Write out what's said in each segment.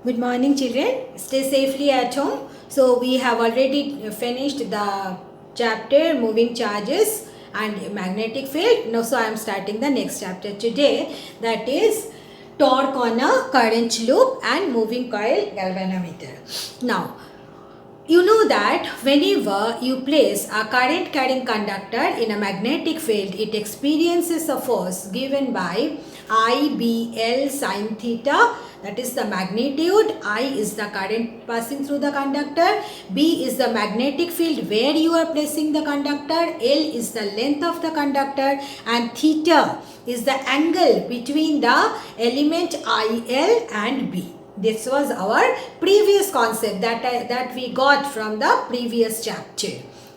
Good morning, children. Stay safely at home. So we have already finished the chapter moving charges and magnetic field. Now, so I am starting the next chapter today. That is torque on a current loop and moving coil galvanometer. Now, you know that whenever you place a current carrying conductor in a magnetic field, it experiences a force given by IBL sine theta. That is the magnitude. I is the current passing through the conductor. B is the magnetic field where you are placing the conductor. L is the length of the conductor. And theta is the angle between the element IL and B. This was our previous concept that we got from the previous chapter.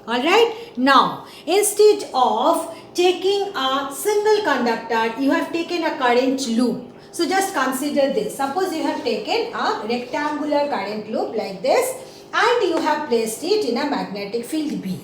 Alright. Now, instead of taking a single conductor, you have taken a current loop. So, just consider this. Suppose you have taken a rectangular current loop like this and you have placed it in a magnetic field B.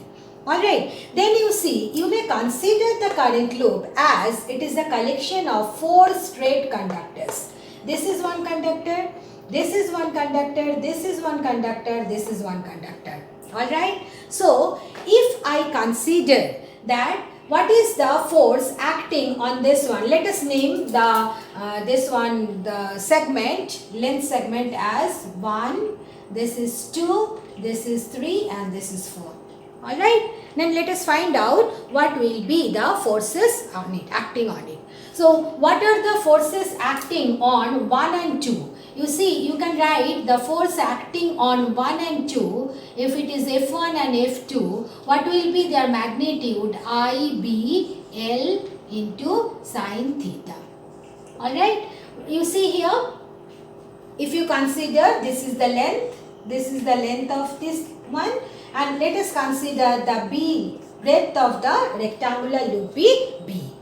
Alright, then you see, you may consider the current loop as it is a collection of 4 straight conductors. This is one conductor, this is one conductor, this is one conductor, this is one conductor. Alright, so if I consider that what is the force acting on this one, let us name the this one, the segment, length segment as 1, this is 2, this is 3 and this is 4. Alright, then let us find out what will be the forces on it, acting on it. So, what are the forces acting on 1 and 2? You see, you can write the force acting on 1 and 2, if it is F1 and F2, what will be their magnitude? IBL into sine theta. Alright, you see here, if you consider this is the length of this one, and let us consider the B, breadth of the rectangular loop B.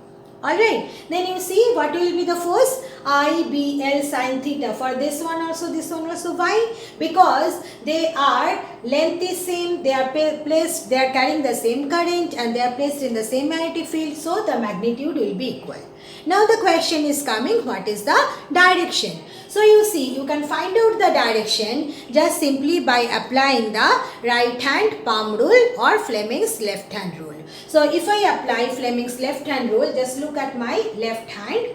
Alright, then you see what will be the force? IBL sine theta. For this one also. Why? Because they are, length is same, they are placed, they are carrying the same current and they are placed in the same magnetic field, so the magnitude will be equal. Now the question is coming, what is the direction? So you see, you can find out the direction just simply by applying the right hand palm rule or Fleming's left hand rule. So if I apply Fleming's left hand rule, just look at my left hand.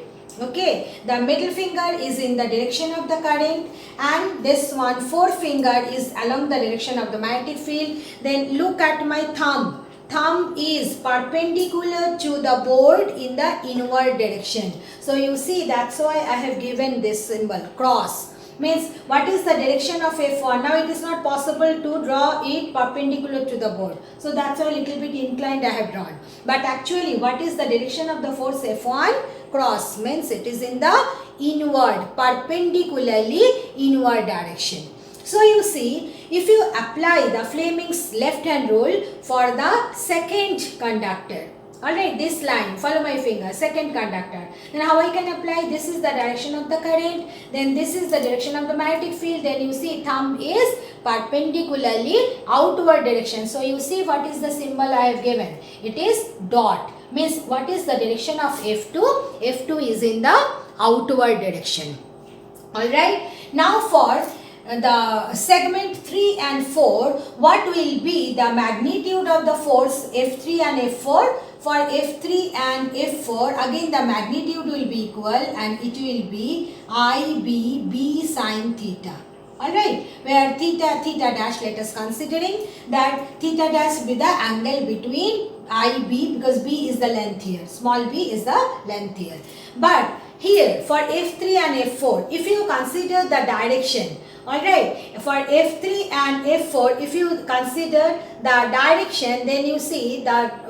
Okay, the middle finger is in the direction of the current and this one forefinger is along the direction of the magnetic field. Then look at my thumb. Thumb is perpendicular to the board in the inward direction. So you see, that's why I have given this symbol cross. Means what is the direction of F1? Now it is not possible to draw it perpendicular to the board. So that's why a little bit inclined I have drawn. But actually what is the direction of the force F1? Cross means it is in the inward, perpendicularly inward direction. So you see, if you apply the Fleming's left hand rule for the second conductor, alright, this line, follow my finger, second conductor, then how I can apply? This is the direction of the current, then this is the direction of the magnetic field, then you see thumb is perpendicularly outward direction. So you see what is the symbol I have given? It is dot. Means what is the direction of F2? F2 is in the outward direction. Alright, now for the segment 3 and 4, what will be the magnitude of the force F3 and F4? For F3 and F4, again the magnitude will be equal and it will be IBB sine theta. Alright, where theta dash, let us considering that theta dash be the angle between IB, because B is the length here, small b is the length here. But here for F3 and F4, if you consider the direction, alright, for F3 and F4, if you consider the direction, then you see that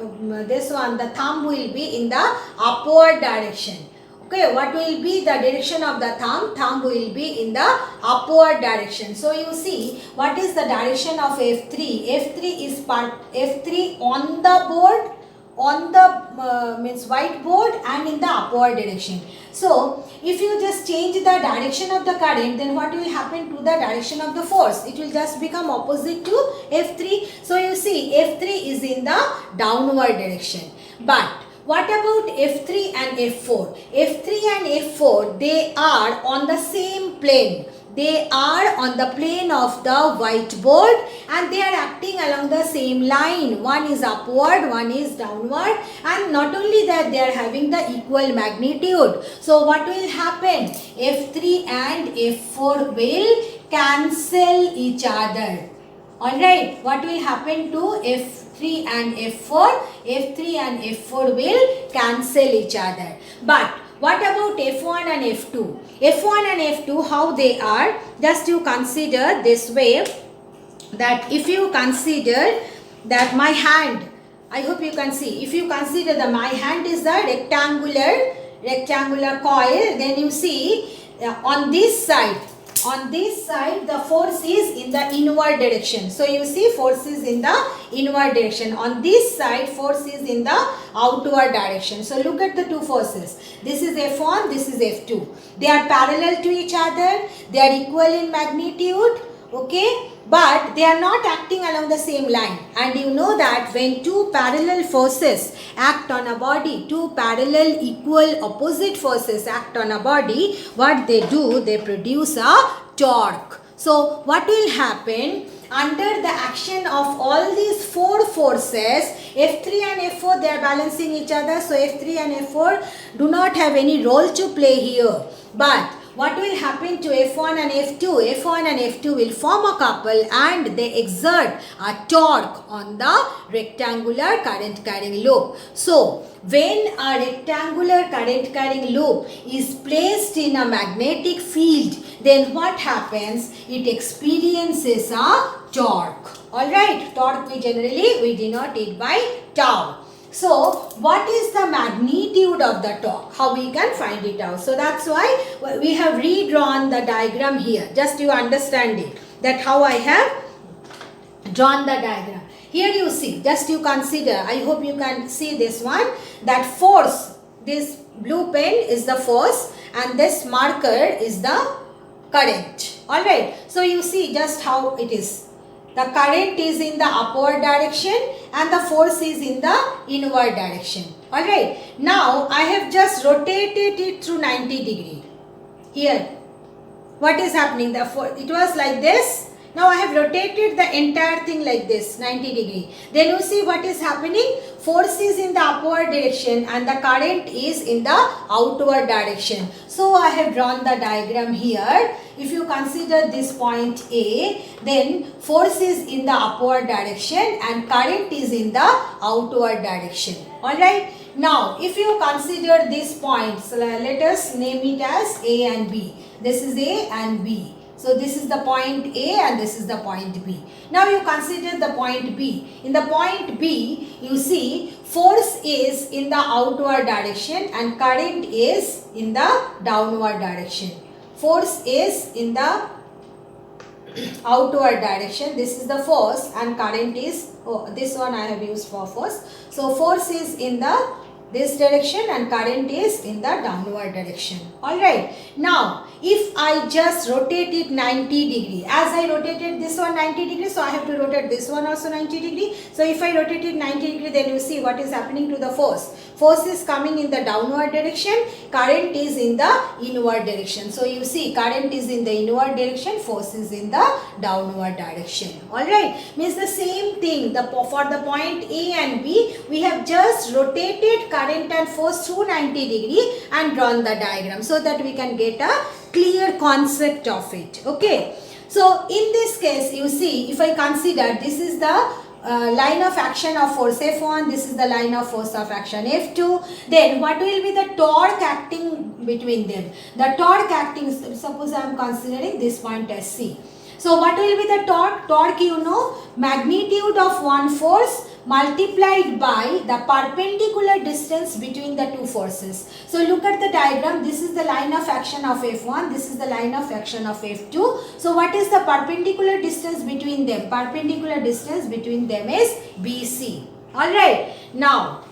this one, the thumb will be in the upward direction. Okay, what will be the direction of the thumb? Thumb will be in the upward direction. So you see, what is the direction of F3? F3 is F3 on the board, on the means whiteboard and in the upward direction. So if you just change the direction of the current, then what will happen to the direction of the force? It will just become opposite to F3. So you see, F3 is in the downward direction. But what about F3 and F4? F3 and F4, they are on the same plane. they are on the plane of the whiteboard and they are acting along the same line. One is upward, one is downward, and not only that, they are having the equal magnitude. So what will happen? F3 and F4 will cancel each other. Alright, what will happen to F3 and F4? F3 and F4 will cancel each other. But what about F1 and F2? F1 and F2, how they are? Just you consider this way, that if you consider that my hand, I hope you can see, if you consider that my hand is the rectangular coil, then you see on this side the force is in the inward direction. So you see force is in the inward direction. On this side force is in the outward direction. So look at the two forces. This is F1, this is F2. They are parallel to each other. They are equal in magnitude. Okay, but they are not acting along the same line. And you know that when two parallel forces act on a body, two parallel equal opposite forces act on a body, what they do, they produce a torque. So what will happen? Under the action of all these four forces, F3 and F4, they are balancing each other. So F3 and F4 do not have any role to play here. But what will happen to F1 and F2? F1 and F2 will form a couple and they exert a torque on the rectangular current carrying loop. So when a rectangular current carrying loop is placed in a magnetic field, then what happens? It experiences a torque. Alright, torque we denote it by tau. So, what is the magnitude of the torque? How we can find it out? So, that's why we have redrawn the diagram here. Just you understand it. That how I have drawn the diagram. Here you see, just you consider, I hope you can see this one. That force, this blue pen is the force and this marker is the current. Alright. So, you see just how it is. The current is in the upward direction and the force is in the inward direction. Alright. Now, I have just rotated it through 90 degree. Here. What is happening? It was like this. Now, I have rotated the entire thing like this, 90 degree. Then you see what is happening? Force is in the upward direction and the current is in the outward direction. So, I have drawn the diagram here. If you consider this point A, then force is in the upward direction and current is in the outward direction. Alright. Now, if you consider these points, let us name it as A and B. This is A and B. So, this is the point A and this is the point B. Now, you consider the point B. In the point B, you see force is in the outward direction and current is in the downward direction. Force is in the outward direction. This is the force and current is, this one I have used for force. So, force is in the this direction and current is in the downward direction. Alright. Now, if I just rotate it 90 degree, as I rotated this one 90 degree, so I have to rotate this one also 90 degree. So, if I rotate it 90 degree, then you see what is happening to the force. Force is coming in the downward direction, current is in the inward direction. So, you see current is in the inward direction, force is in the downward direction. Alright. Means the same thing, for the point A and B, we have just rotated current and force through 90 degree and drawn the diagram so that we can get a clear concept of it. Okay. So, in this case, you see, if I consider this is the line of action of force F1, this is the line of force of action F2, then what will be the torque acting between them? The torque acting, suppose I am considering this point as C. So, what will be the torque? Torque, you know, magnitude of one force multiplied by the perpendicular distance between the two forces. So, look at the diagram. This is the line of action of F1. This is the line of action of F2. So, what is the perpendicular distance between them? Perpendicular distance between them is BC. Alright. Now,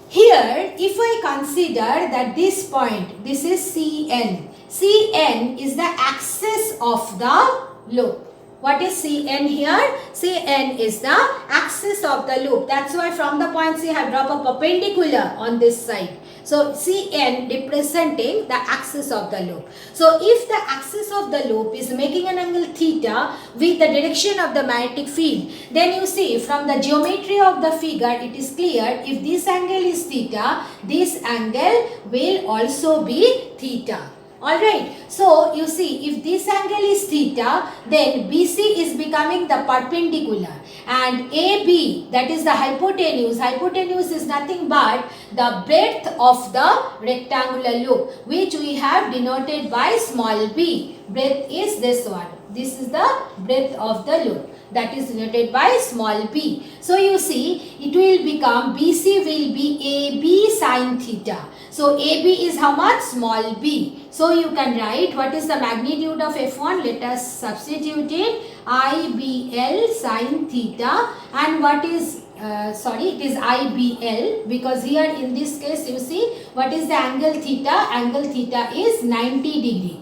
here if I consider that this point, this is CN. CN is the axis of the loop. What is Cn here? Cn is the axis of the loop. That's why from the point C I have dropped a perpendicular on this side. So Cn representing the axis of the loop. So if the axis of the loop is making an angle theta with the direction of the magnetic field, then you see from the geometry of the figure it is clear if this angle is theta, this angle will also be theta. Alright, so you see if this angle is theta, then BC is becoming the perpendicular and AB, that is the hypotenuse is nothing but the breadth of the rectangular loop, which we have denoted by small b. Breadth is this one. This is the breadth of the loop, that is denoted by small b. So you see it will become BC will be AB sin theta. So AB is how much? Small b. So you can write what is the magnitude of F1. Let us substitute it. IBL sin theta, and what is it is IBL, because here in this case you see what is the angle theta. Angle theta is 90 degree.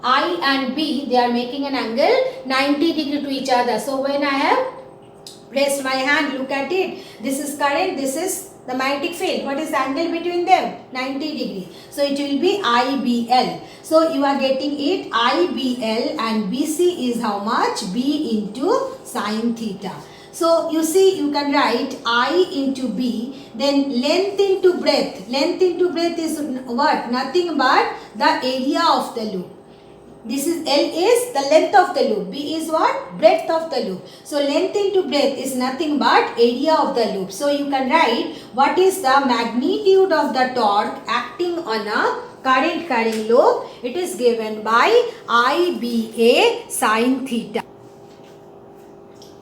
I and B, they are making an angle 90 degree to each other. So when I have placed my hand, look at it. This is current, this is the magnetic field. What is the angle between them? 90 degree. So it will be IBL. So you are getting it IBL, and BC is how much? B into sin theta. So you see you can write I into B, then length into breadth. Length into breadth is what? Nothing but the area of the loop. This is L is the length of the loop. B is what? Breadth of the loop. So length into breadth is nothing but area of the loop. So you can write what is the magnitude of the torque acting on a current carrying loop. It is given by IBA sin theta.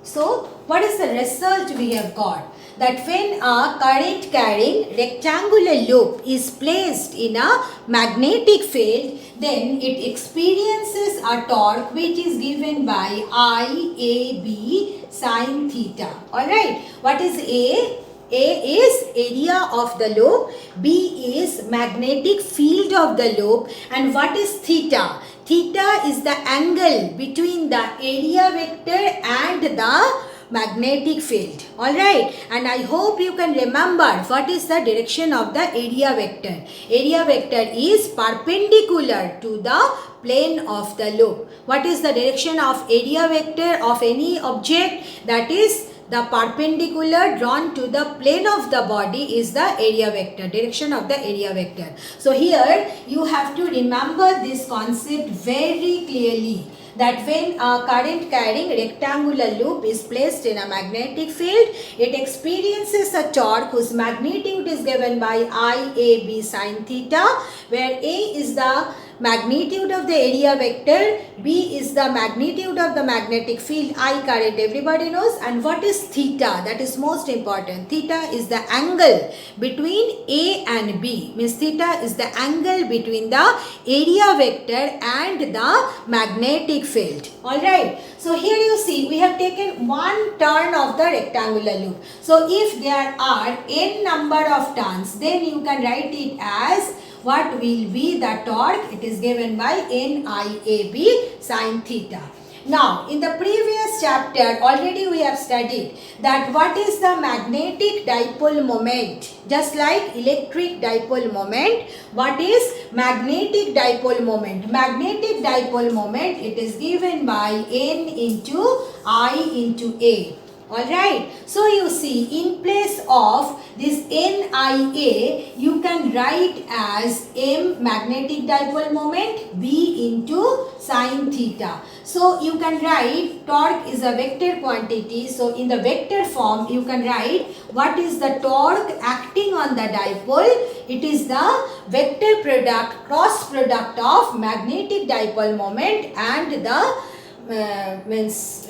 So what is the result we have got? That when a current carrying rectangular loop is placed in a magnetic field, then it experiences a torque which is given by IAB sin theta. Alright, what is A? A is area of the loop, B is magnetic field of the loop, and what is theta? Theta is the angle between the area vector and the magnetic field. Alright, and I hope you can remember what is the direction of the area vector. Area vector is perpendicular to the plane of the loop. What is the direction of area vector of any object? That is the perpendicular drawn to the plane of the body is the area vector, direction of the area vector. So here you have to remember this concept very clearly, that when a current carrying rectangular loop is placed in a magnetic field, it experiences a torque whose magnitude is given by IAB sin theta, where A is the magnitude of the area vector, B is the magnitude of the magnetic field, I current everybody knows, and what is theta? That is most important. Theta is the angle between A and B, means theta is the angle between the area vector and the magnetic field. Alright, so here you see we have taken one turn of the rectangular loop. So if there are n number of turns, then you can write it as what will be the torque. It is given by NIAB sin theta. Now, in the previous chapter, already we have studied that what is the magnetic dipole moment. Just like electric dipole moment, what is magnetic dipole moment? Magnetic dipole moment, it is given by N into I into A. Alright, so you see in place of this NIA, you can write as M magnetic dipole moment, B into sin theta. So you can write torque is a vector quantity. So in the vector form, you can write what is the torque acting on the dipole. It is the vector product, cross product of magnetic dipole moment and the this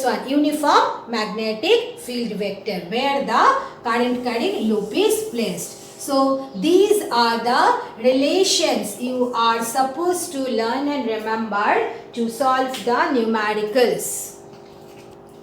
one uniform magnetic field vector, where the current carrying loop is placed. So these are the relations you are supposed to learn and remember to solve the numericals.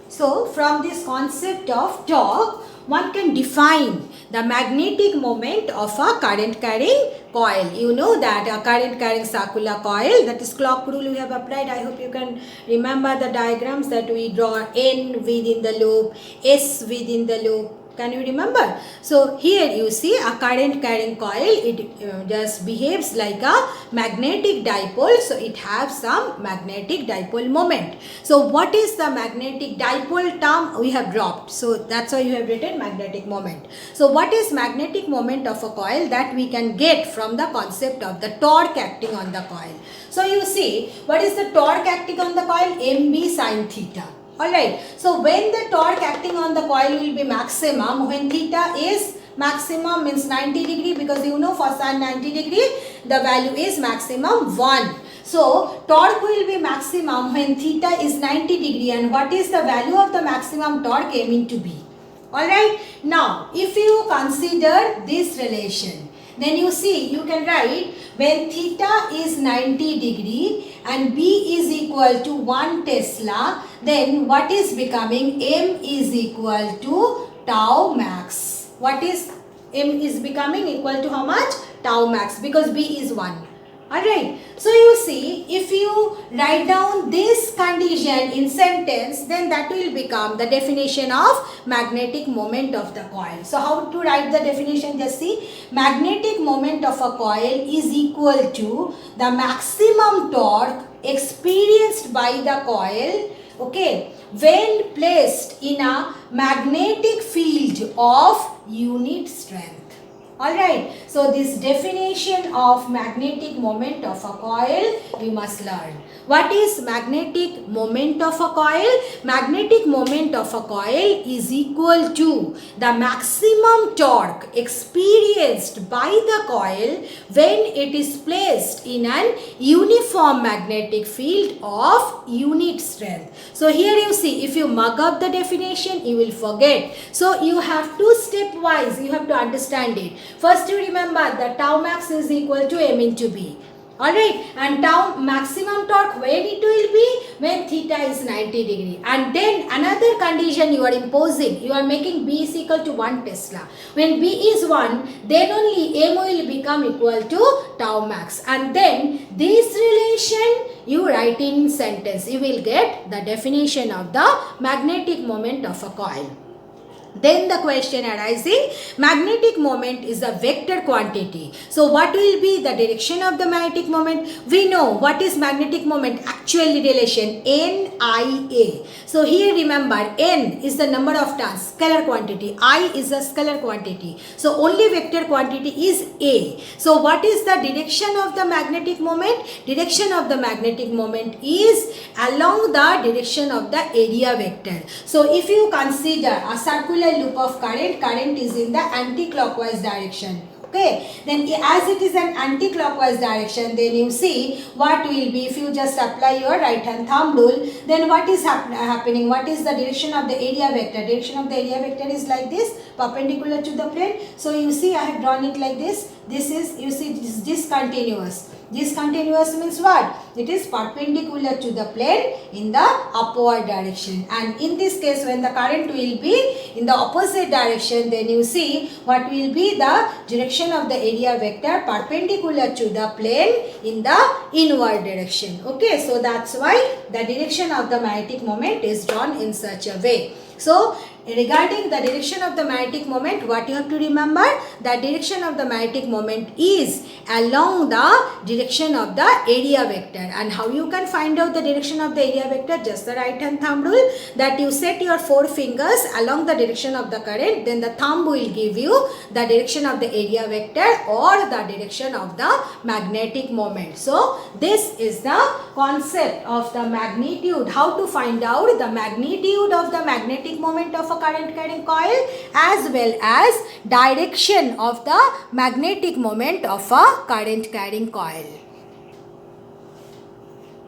So from this concept of torque, one can define the magnetic moment of a current carrying coil. You know that a current carrying circular coil, that is clock rule we have applied. I hope you can remember the diagrams that we draw N within the loop, S within the loop, Can you remember? So here you see a current carrying coil, it just behaves like a magnetic dipole, so it has some magnetic dipole moment. So what is the magnetic dipole term we have dropped? So that's why you have written magnetic moment. So what is magnetic moment of a coil? That we can get from the concept of the torque acting on the coil. So you see, what is the torque acting on the coil? mb sin theta. Alright, so when the torque acting on the coil will be maximum, when theta is maximum means 90 degree, because you know for sin 90 degree the value is maximum 1. So torque will be maximum when theta is 90 degree, and what is the value of the maximum torque aiming to be? Alright, now if you consider this relation, then you see, you can write when theta is 90 degree and B is equal to 1 Tesla, then what is becoming? M is equal to tau max. What is M is becoming equal to how much? Tau max, because B is 1. Alright, so you see, if you write down this condition in sentence, then that will become the definition of magnetic moment of the coil. So how to write the definition? Just see, magnetic moment of a coil is equal to the maximum torque experienced by the coil, okay, when placed in a magnetic field of unit strength. Alright, so this definition of magnetic moment of a coil we must learn. What is magnetic moment of a coil? Magnetic moment of a coil is equal to the maximum torque experienced by the coil when it is placed in an uniform magnetic field of unit strength. So here you see, if you mug up the definition, you will forget. So you have to stepwise, you have to understand it. First you remember that tau max is equal to M into B. Alright, and tau maximum torque when it will be? When theta is 90 degree. And then another condition you are imposing, you are making B is equal to 1 Tesla. When B is 1, then only M will become equal to tau max. And then this relation you write in sentence, you will get the definition of the magnetic moment of a coil. Then the question arising, magnetic moment is a vector quantity. So what will be the direction of the magnetic moment? We know what is magnetic moment, actual relation, NIA. So here remember, N is the number of turns, scalar quantity, I is a scalar quantity. So only vector quantity is A. So what is the direction of the magnetic moment? Direction of the magnetic moment is along the direction of the area vector. So if you consider a circular loop of current, current is in the anti-clockwise direction. Okay, then as it is an anti-clockwise direction, then you see what will be, if you just apply your right hand thumb rule, then what is happening? What is the direction of the area vector? Direction of the area vector is like this, perpendicular to the plane. So you see I have drawn it like this. This is, you see, this is discontinuous. Discontinuous means what? It is perpendicular to the plane in the upward direction. And in this case, when the current will be in the opposite direction, then you see what will be the direction of the area vector perpendicular to the plane in the inward direction. Okay, so that's why the direction of the magnetic moment is drawn in such a way. So regarding the direction of the magnetic moment, what you have to remember, the direction of the magnetic moment is along the direction of the area vector. And how you can find out the direction of the area vector? Just the right hand thumb rule, that you set your 4 fingers along the direction of the current, then the thumb will give you the direction of the area vector or the direction of the magnetic moment. So this is the concept of the magnitude, how to find out the magnitude of the magnetic moment of a current carrying coil as well as direction of the magnetic moment of a current carrying coil.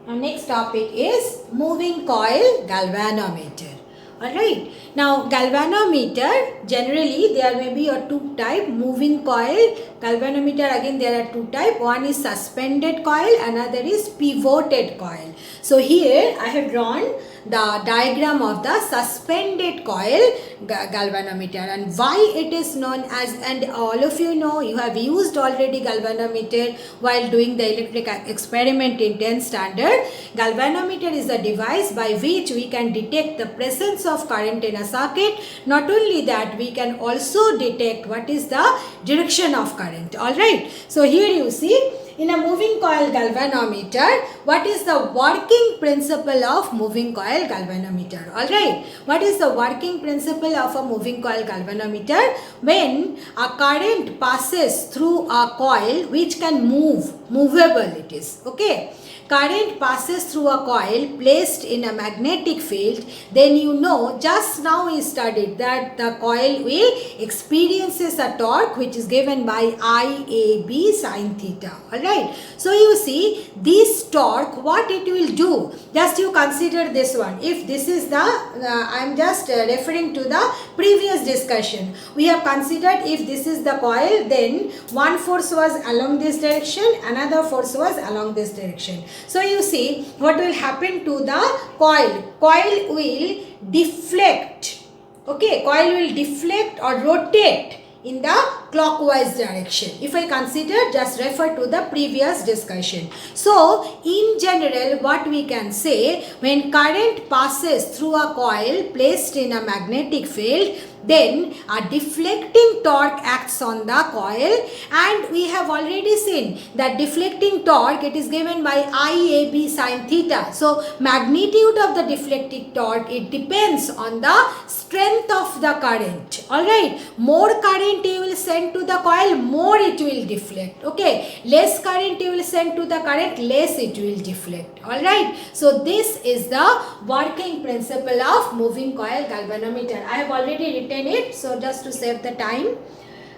Our next topic is moving coil galvanometer. Alright, now galvanometer, generally there may be a 2 type, moving coil. Galvanometer, again there are 2 type, one is suspended coil, another is pivoted coil. So here I have drawn the diagram of the suspended coil galvanometer, and why it is known as, and all of you know, you have used already galvanometer while doing the electric experiment in 10th standard. Galvanometer is a device by which we can detect the presence of current in a circuit. Not only that, we can also detect what is the direction of current. Alright, so here you see, in a moving coil galvanometer, what is the working principle of moving coil galvanometer? Alright, what is the working principle of a moving coil galvanometer? When a current passes through a coil which can move, movable it is, okay. Current passes through a coil placed in a magnetic field, then you know, just now we studied that the coil will experiences a torque which is given by IAB sin theta. Alright, so you see this torque, what it will do, just you consider this one. If this is the, I am just referring to the previous discussion. We have considered if this is the coil, then one force was along this direction, another force was along this direction. So you see what will happen to the coil. Coil will deflect. Okay, coil will deflect or rotate in the clockwise direction. If I consider, just refer to the previous discussion. So in general, what we can say, when current passes through a coil placed in a magnetic field, then a deflecting torque acts on the coil, and we have already seen that deflecting torque, it is given by IAB sin theta. So magnitude of the deflecting torque, it depends on the strength of the current. Alright, more current you will send to the coil, more it will deflect. Okay, less current you will send to the current, less it will deflect. Alright, so this is the working principle of moving coil galvanometer. I have already written it, so just to save the time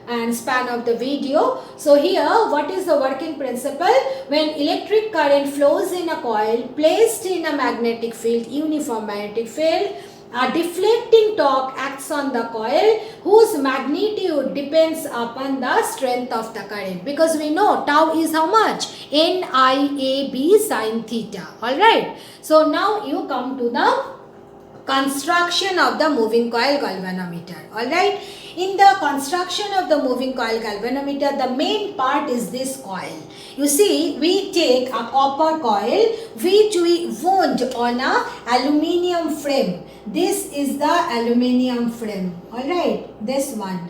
and span of the video. So here, what is the working principle? When electric current flows in a coil placed in a magnetic field, uniform magnetic field, a deflecting torque acts on the coil whose magnitude depends upon the strength of the current, because we know tau is how much? NIAB sin theta. Alright, so now you come to the construction of the moving coil galvanometer. Alright, in the construction of the moving coil galvanometer, the main part is this coil. You see, we take a copper coil which we wound on a aluminium frame. This is the aluminium frame. Alright, this one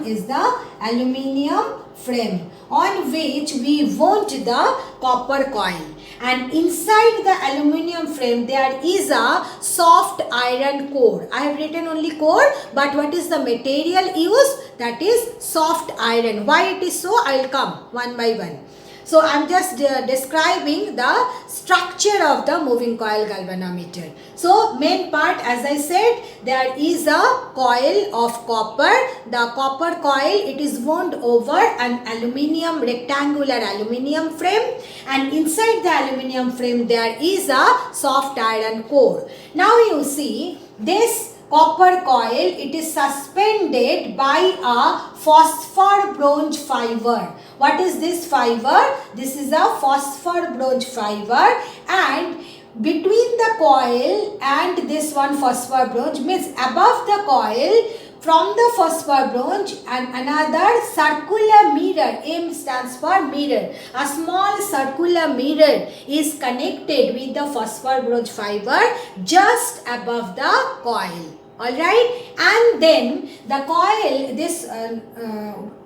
is the aluminium frame on which we wound the copper coil, and inside the aluminium frame there is a soft iron core. I have written only core, but what is the material used? That is soft iron. Why it is so? I will come one by one. So I am just describing the structure of the moving coil galvanometer. So main part, as I said, there is a coil of copper. The copper coil, it is wound over an aluminium, rectangular aluminium frame, and inside the aluminium frame there is a soft iron core. Now you see this copper coil, it is suspended by a phosphor bronze fiber. What is this fiber? This is a phosphor bronze fiber, and between the coil and this one phosphor bronze, means above the coil, from the phosphor bronze, and another circular mirror, M stands for mirror. A small circular mirror is connected with the phosphor bronze fiber just above the coil. Alright, and then the coil, this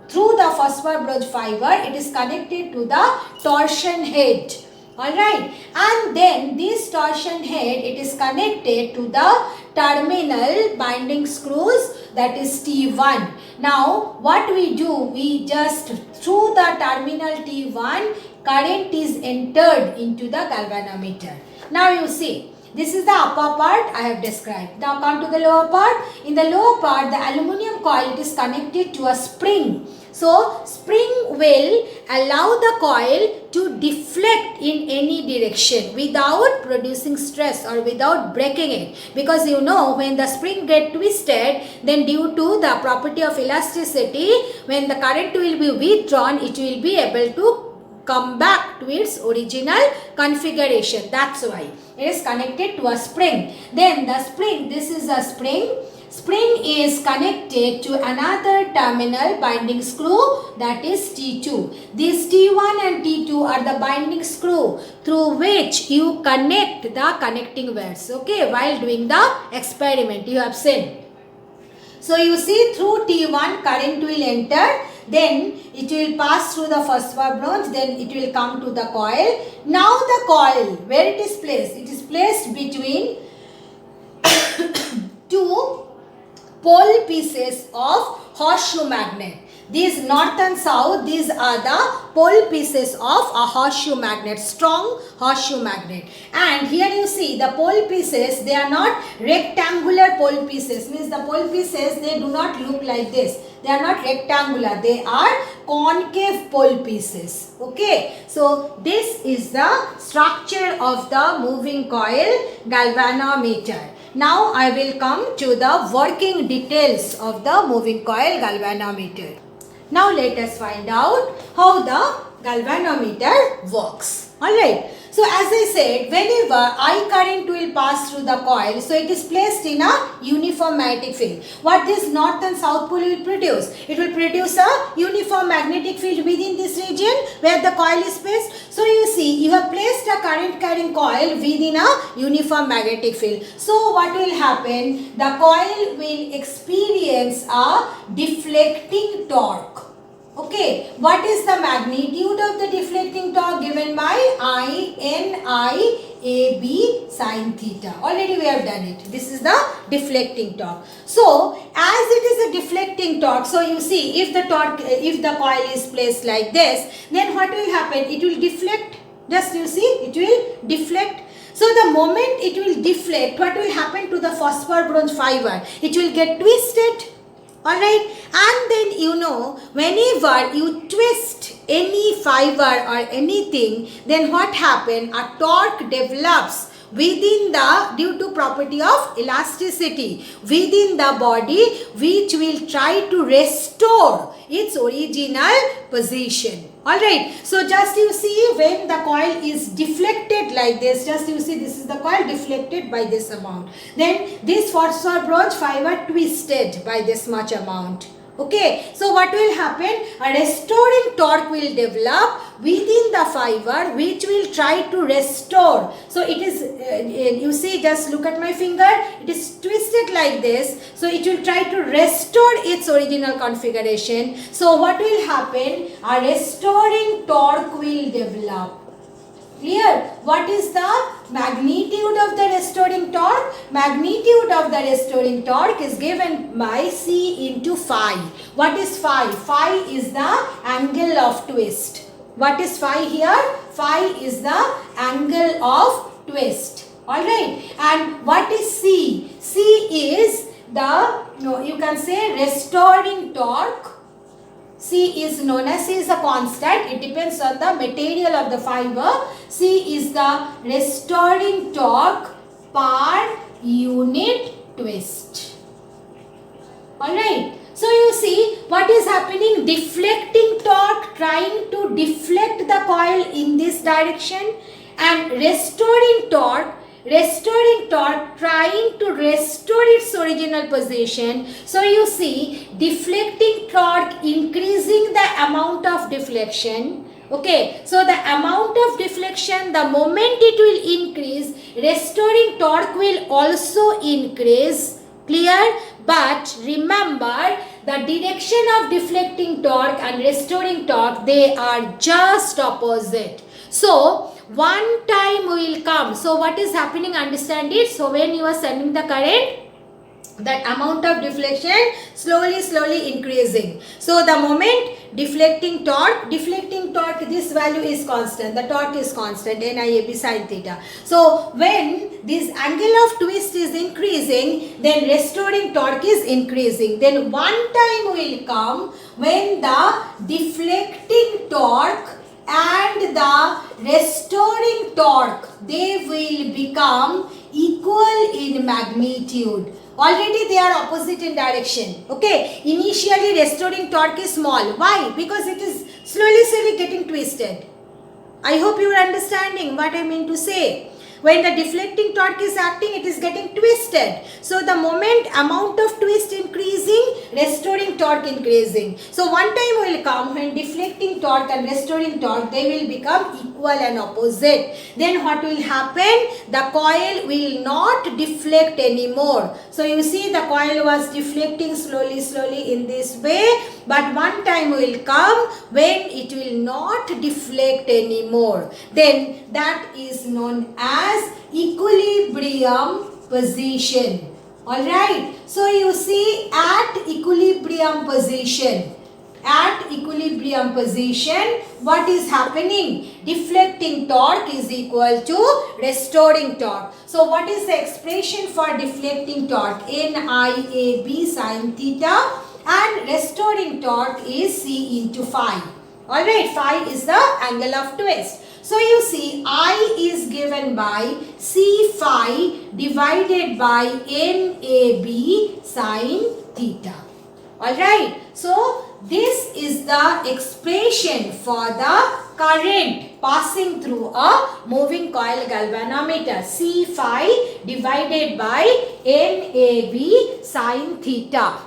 through the phosphor bronze fiber, it is connected to the torsion head. Alright, and then this torsion head, it is connected to the terminal binding screws, that is T1. Now what we do, we just through the terminal T1, current is entered into the galvanometer. Now you see, this is the upper part I have described. Now come to the lower part. In the lower part, the aluminium coil, it is connected to a spring. So spring will allow the coil to deflect in any direction without producing stress or without breaking it. Because you know, when the spring get twisted, then due to the property of elasticity, when the current will be withdrawn, it will be able to come back to its original configuration. That's why it is connected to a spring. Then the spring, this is a spring. Spring is connected to another terminal binding screw, that is T2. These T1 and T2 are the binding screw through which you connect the connecting wires. Okay, while doing the experiment you have seen. So you see, through T1 current will enter, then it will pass through the phosphor bronze, then it will come to the coil. Now the coil, where it is placed? It is placed between two pole pieces of horseshoe magnet. These north and south, these are the pole pieces of a horseshoe magnet, strong horseshoe magnet. And here you see the pole pieces, they are not rectangular pole pieces, means the pole pieces, they do not look like this. They are not rectangular, they are concave pole pieces. Okay, so this is the structure of the moving coil galvanometer. Now I will come to the working details of the moving coil galvanometer. Now let us find out how the galvanometer works. Alright. So as I said, whenever I current will pass through the coil, so it is placed in a uniform magnetic field. What this north and south pole will produce? It will produce a uniform magnetic field within this region where the coil is placed. So you see, you have placed a current carrying coil within a uniform magnetic field. So what will happen? The coil will experience a deflecting torque. Okay, what is the magnitude of the deflecting torque given by I N I A B sine theta? Already we have done it. This is the deflecting torque. So as it is a deflecting torque, so you see, if the coil is placed like this, then what will happen? It will deflect. Just you see, it will deflect. So the moment it will deflect, what will happen to the phosphor bronze fiber? It will get twisted. Alright, and then you know, whenever you twist any fiber or anything, then what happens? A torque develops within the, due to property of elasticity, within the body, which will try to restore its original position. Alright, so just you see, when the coil is deflected like this, just you see, this is the coil deflected by this amount. Then this phosphor bronze fiber twisted by this much amount. Okay, so what will happen? A restoring torque will develop within the fiber, which will try to restore. So it is, you see, just look at my finger, it is twisted like this. So it will try to restore its original configuration. So what will happen? A restoring torque will develop. Clear? What is the magnitude of the restoring torque? Magnitude of the restoring torque is given by C into phi. What is phi? Phi is the angle of twist. What is phi here? Phi is the angle of twist. Alright. And what is C? C is the, you can say, restoring torque. C is known as, C is a constant, it depends on the material of the fiber. C is the restoring torque per unit twist. Alright, so you see what is happening? Deflecting torque trying to deflect the coil in this direction, and restoring torque trying to restore its original position. So you see, deflecting torque increasing the amount of deflection. Okay, so the amount of deflection, the moment it will increase, restoring torque will also increase. Clear? But remember, the direction of deflecting torque and restoring torque, they are just opposite. So one time will come. So what is happening? Understand it. So when you are sending the current, that amount of deflection slowly increasing. So the moment deflecting torque, this value is constant. The torque is constant, NIAB sine theta. So when this angle of twist is increasing, then restoring torque is increasing. Then one time will come when the deflecting torque and the restoring torque, they will become equal in magnitude. Already they are opposite in direction. Okay, initially restoring torque is small. Why? Because it is slowly getting twisted. I hope you are understanding what I mean to say. When the deflecting torque is acting, it is getting twisted. So the moment amount of twist increasing, restoring torque increasing. So one time will come when deflecting torque and restoring torque, they will become equal and opposite. Then what will happen? The coil will not deflect anymore. So you see the coil was deflecting slowly in this way. But one time will come when it will not deflect anymore. Then that is known as equilibrium position. Alright. So you see at equilibrium position. At equilibrium position, what is happening? Deflecting torque is equal to restoring torque. So what is the expression for deflecting torque? NIAB sin theta. And restoring torque is C into phi. Alright, phi is the angle of twist. So you see I is given by C phi divided by NAB sin theta. Alright, so this is the expression for the current passing through a moving coil galvanometer. C phi divided by NAB sin theta.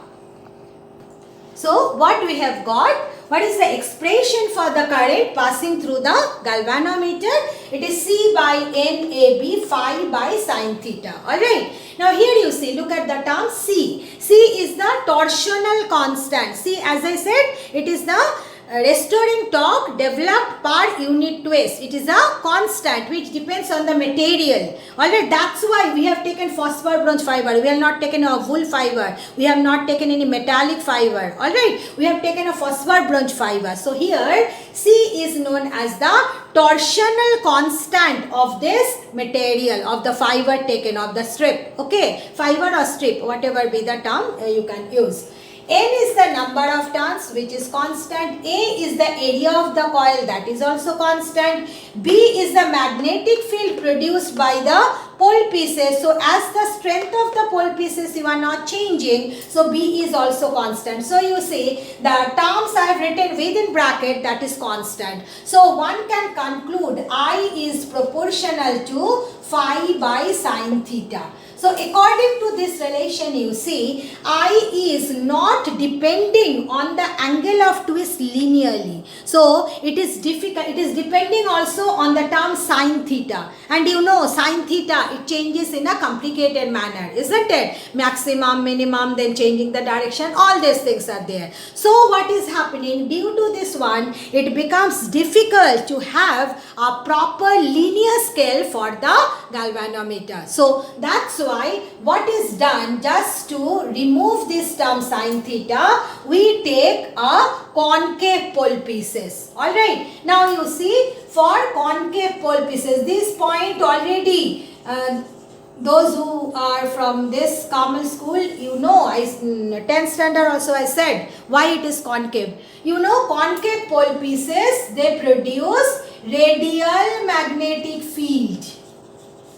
So what we have got? What is the expression for the current passing through the galvanometer? It is C by NAB phi by sin theta. Alright. Now here you see, look at the term C. C is the torsional constant. See, as I said, it is the restoring torque developed per unit twist. It is a constant which depends on the material. Alright, that's why we have taken phosphor bronze fiber. We have not taken a wool fiber. We have not taken any metallic fiber. Alright, we have taken a phosphor bronze fiber. So here C is known as the torsional constant of this material, of the fiber taken, of the strip. Okay, fiber or strip, whatever be the term you can use. N is the number of turns which is constant. A is the area of the coil, that is also constant. B is the magnetic field produced by the pole pieces. So as the strength of the pole pieces you are not changing, so B is also constant. So you see the terms I have written within bracket, that is constant. So one can conclude I is proportional to phi by sin theta. So according to this relation, you see I is not depending on the angle of twist linearly. So it is difficult. It is depending also on the term sin theta. And you know sin theta, it changes in a complicated manner, isn't it? Maximum, minimum, then changing the direction, all these things are there. So what is happening? Due to this one, it becomes difficult to have a proper linear scale for the galvanometer. So that's why what is done, just to remove this term sin theta, we take a concave pole pieces. Alright. Now you see for concave pole pieces, this point already those who are from this Carmel school, you know, 10th standard also I said why it is concave. You know, concave pole pieces, they produce radial magnetic field.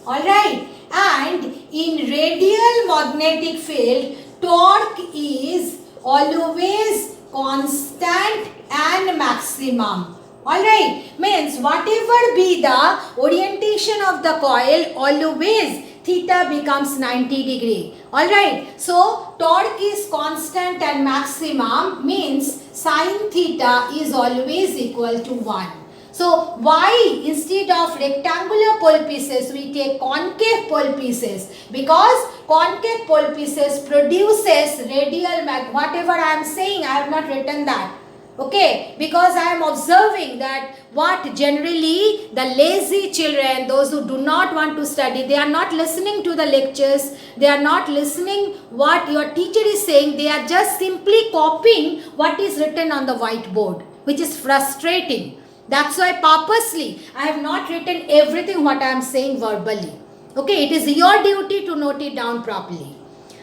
Alright, and in radial magnetic field, torque is always constant and maximum. Alright, means whatever be the orientation of the coil, always theta becomes 90 degree. Alright, so torque is constant and maximum means sin theta is always equal to 1. So why instead of rectangular pole pieces we take concave pole pieces? Because concave pole pieces produces radial whatever I am saying, I have not written that. Okay, because I am observing that what generally the lazy children, those who do not want to study, they are not listening to the lectures, they are not listening what your teacher is saying, they are just simply copying what is written on the whiteboard, which is frustrating. That's why purposely I have not written everything what I am saying verbally. Okay, it is your duty to note it down properly.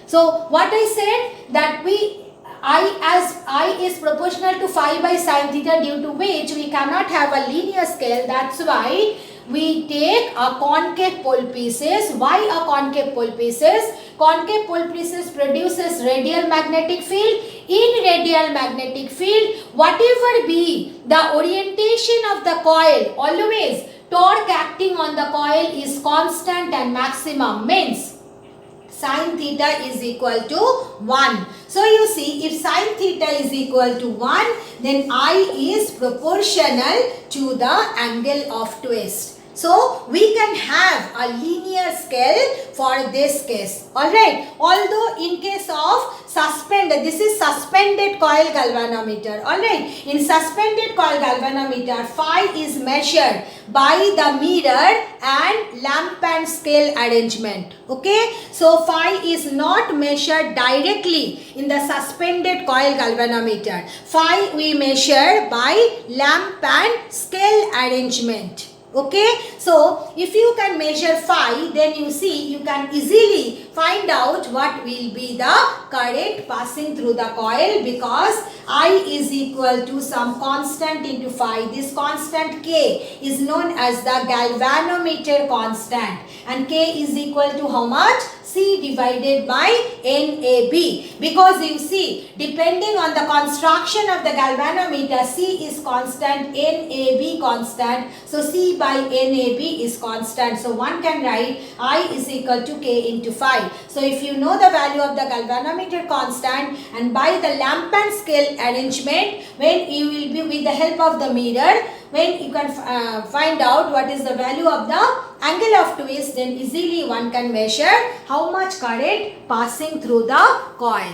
So what I said, that I is proportional to phi by sin theta, due to which we cannot have a linear scale. That's why we take a concave pole pieces. Why a concave pole pieces? Concave pole pieces produces radial magnetic field. In radial magnetic field, whatever be the orientation of the coil, always torque acting on the coil is constant and maximum, means sin theta is equal to 1. So you see, if sin theta is equal to 1, then I is proportional to the angle of twist. So we can have a linear scale for this case. Alright. Although in case of suspended, this is suspended coil galvanometer. Alright. In suspended coil galvanometer, phi is measured by the mirror and lamp and scale arrangement. Okay. So phi is not measured directly in the suspended coil galvanometer. Phi we measure by lamp and scale arrangement. Okay, so if you can measure phi, then you see you can easily find out what will be the current passing through the coil, because I is equal to some constant into phi. This constant K is known as the galvanometer constant, and K is equal to how much? C divided by NAB, because you see, depending on the construction of the galvanometer, C is constant, NAB constant, so C by NAB is constant. So one can write I is equal to K into phi. So if you know the value of the galvanometer constant, and by the lamp and scale arrangement, when you will be with the help of the mirror, when you can find out what is the value of the angle of twist, then easily one can measure how much current passing through the coil.